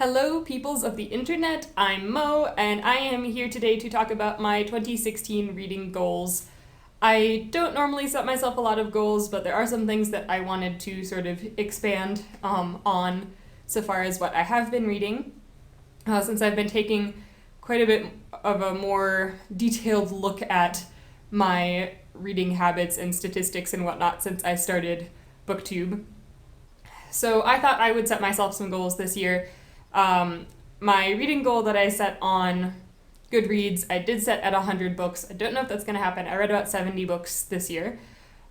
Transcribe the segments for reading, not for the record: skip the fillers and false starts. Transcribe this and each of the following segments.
Hello, peoples of the internet. I'm Mo, and I am here today to talk about my 2016 reading goals. I don't normally set myself a lot of goals, but there are some things that I wanted to sort of expand on so far as what I have been reading, since I've been taking quite a bit of a more detailed look at my reading habits and statistics and whatnot since I started BookTube. So I thought I would set myself some goals this year. My reading goal that I set on Goodreads, I did set at 100 books. I don't know if that's going to happen. I read about 70 books this year.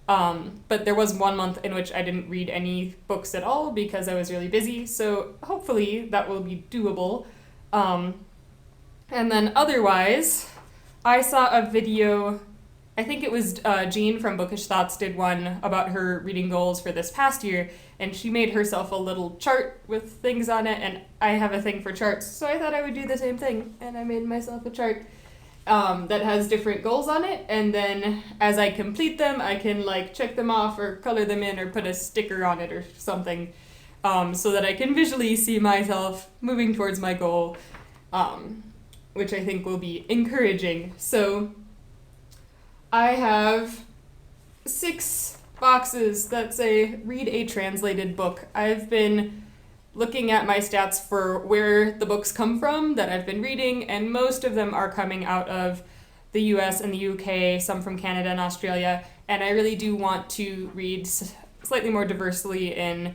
But there was 1 month in which I didn't read any books at all because I was really busy. So hopefully that will be doable. And then otherwise, I saw a video, I think it was Jean from Bookish Thoughts did one about her reading goals for this past year, and she made herself a little chart with things on it, and I have a thing for charts, so I thought I would do the same thing, and I made myself a chart that has different goals on it, and then as I complete them, I can check them off or color them in or put a sticker on it or something, so that I can visually see myself moving towards my goal, which I think will be encouraging. So I have 6 boxes that say read a translated book. I've been looking at my stats for where the books come from that I've been reading, and most of them are coming out of the US and the UK, some from Canada and Australia, and I really do want to read slightly more diversely in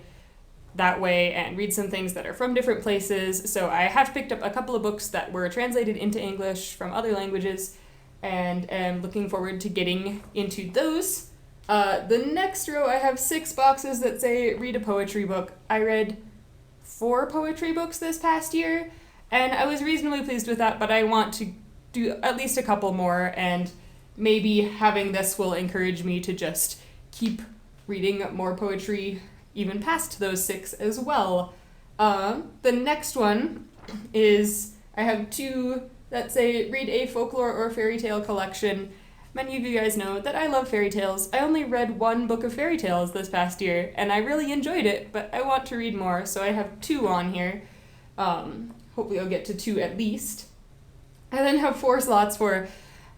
that way and read some things that are from different places. So I have picked up a couple of books that were translated into English from other languages, and am looking forward to getting into those. The next row, I have 6 boxes that say read a poetry book. I read 4 poetry books this past year, and I was reasonably pleased with that, but I want to do at least a couple more, and maybe having this will encourage me to just keep reading more poetry even past those 6 as well. The next one is, I have 2 that say read a folklore or fairy tale collection. Many of you guys know that I love fairy tales. I only read 1 book of fairy tales this past year, and I really enjoyed it, but I want to read more, so I have 2 on here. Hopefully I'll get to 2 at least. I then have 4 slots for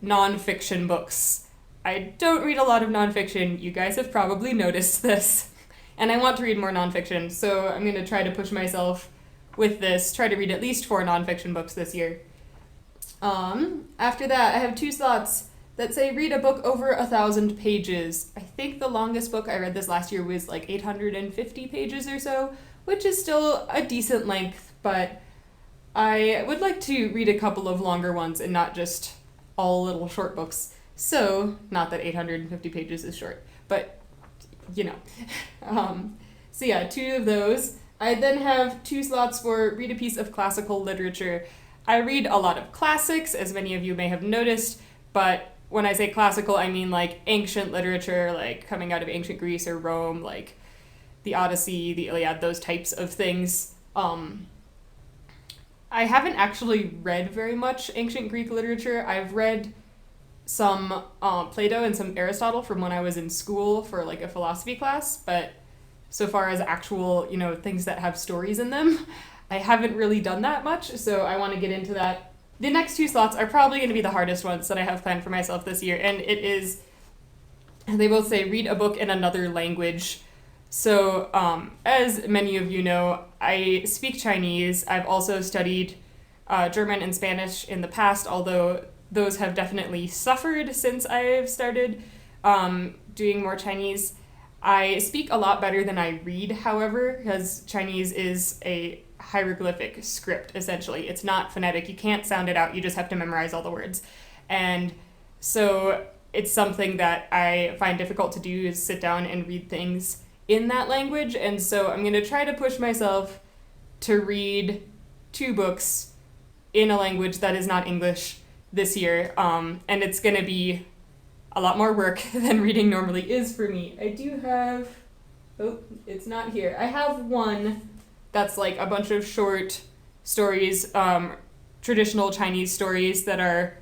nonfiction books. I don't read a lot of nonfiction. You guys have probably noticed this. And I want to read more nonfiction, so I'm going to try to push myself with this, try to read at least 4 nonfiction books this year. After that, I have 2 slots that say read a book over 1,000 pages. I think the longest book I read this last year was 850 pages or so, which is still a decent length, but I would like to read a couple of longer ones and not just all little short books. So, not that 850 pages is short, but you know. So yeah, 2 of those. I then have 2 slots for read a piece of classical literature. I read a lot of classics, as many of you may have noticed, but when I say classical, I mean ancient literature, coming out of ancient Greece or Rome, the Odyssey, the Iliad, those types of things. I haven't actually read very much ancient Greek literature. I've read some Plato and some Aristotle from when I was in school for a philosophy class, but so far as actual, things that have stories in them, I haven't really done that much, so I want to get into that. The next 2 slots are probably going to be the hardest ones that I have planned for myself this year, and they both say read a book in another language. So, as many of you know, I speak Chinese. I've also studied German and Spanish in the past, although those have definitely suffered since I've started doing more Chinese. I speak a lot better than I read, however, because Chinese is a hieroglyphic script, essentially. It's not phonetic. You can't sound it out. You just have to memorize all the words. And so it's something that I find difficult to do, is sit down and read things in that language. And so I'm going to try to push myself to read 2 books in a language that is not English this year. And it's going to be a lot more work than reading normally is for me. I do have... Oh, it's not here. I have one that's a bunch of short stories, traditional Chinese stories that are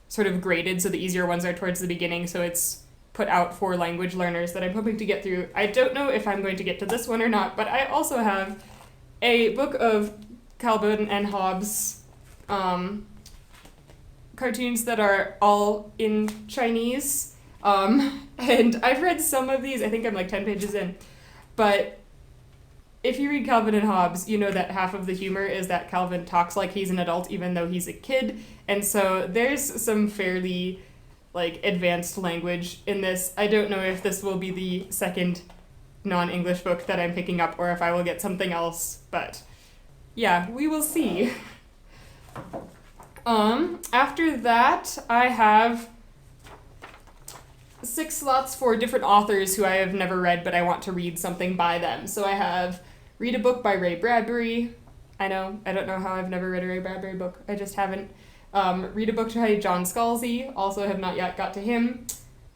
sort of graded, so the easier ones are towards the beginning, so it's put out for language learners that I'm hoping to get through. I don't know if I'm going to get to this one or not, but I also have a book of Calvin and Hobbes cartoons that are all in Chinese. And I've read some of these, I think I'm like 10 pages in, but if you read Calvin and Hobbes, you know that half of the humor is that Calvin talks like he's an adult even though he's a kid, and so there's some fairly like advanced language in this. I don't know if this will be the second non-English book that I'm picking up or if I will get something else, but yeah, we will see. After that, I have 6 slots for different authors who I have never read, but I want to read something by them. So I have read a book by Ray Bradbury. I don't know how I've never read a Ray Bradbury book. I just haven't. Read a book by John Scalzi. Also have not yet got to him.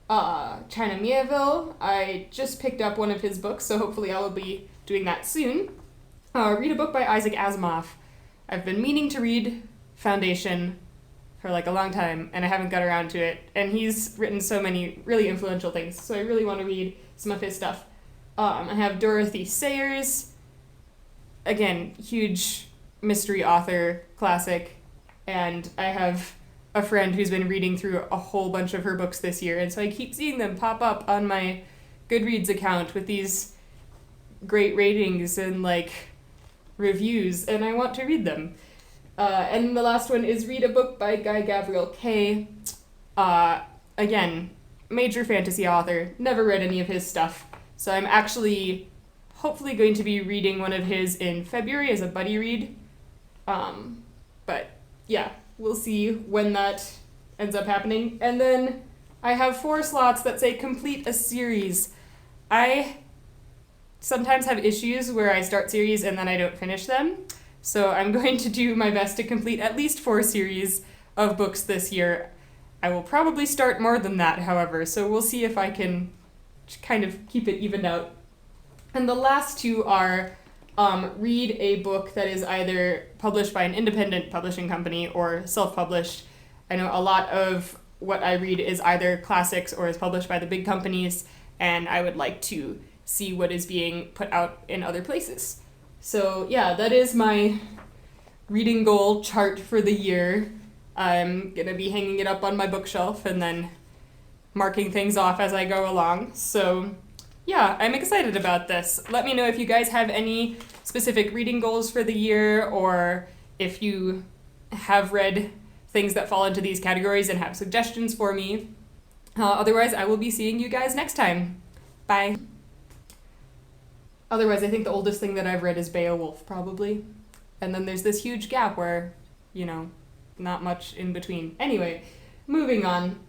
China Miéville. I just picked up one of his books, so hopefully I will be doing that soon. Read a book by Isaac Asimov. I've been meaning to read Foundation for like a long time, and I haven't got around to it. And he's written so many really influential things, so I really want to read some of his stuff. I have Dorothy Sayers. Again, huge mystery author, classic. And I have a friend who's been reading through a whole bunch of her books this year, and so I keep seeing them pop up on my Goodreads account with these great ratings and like reviews, and I want to read them. And the last one is read a book by Guy Gabriel Kay. Again, major fantasy author, never read any of his stuff, so I'm actually hopefully going to be reading one of his in February as a buddy read. But yeah, we'll see when that ends up happening. And then I have 4 slots that say complete a series. I sometimes have issues where I start series and then I don't finish them. So I'm going to do my best to complete at least 4 series of books this year. I will probably start more than that, however, so we'll see if I can kind of keep it evened out. And the last 2 are read a book that is either published by an independent publishing company or self-published. I know a lot of what I read is either classics or is published by the big companies, and I would like to see what is being put out in other places. So yeah, that is my reading goal chart for the year. I'm going to be hanging it up on my bookshelf and then marking things off as I go along. So yeah, I'm excited about this. Let me know if you guys have any specific reading goals for the year, or if you have read things that fall into these categories and have suggestions for me. Otherwise, I will be seeing you guys next time. Bye. Otherwise, I think the oldest thing that I've read is Beowulf, probably. And then there's this huge gap where, not much in between. Anyway, moving on.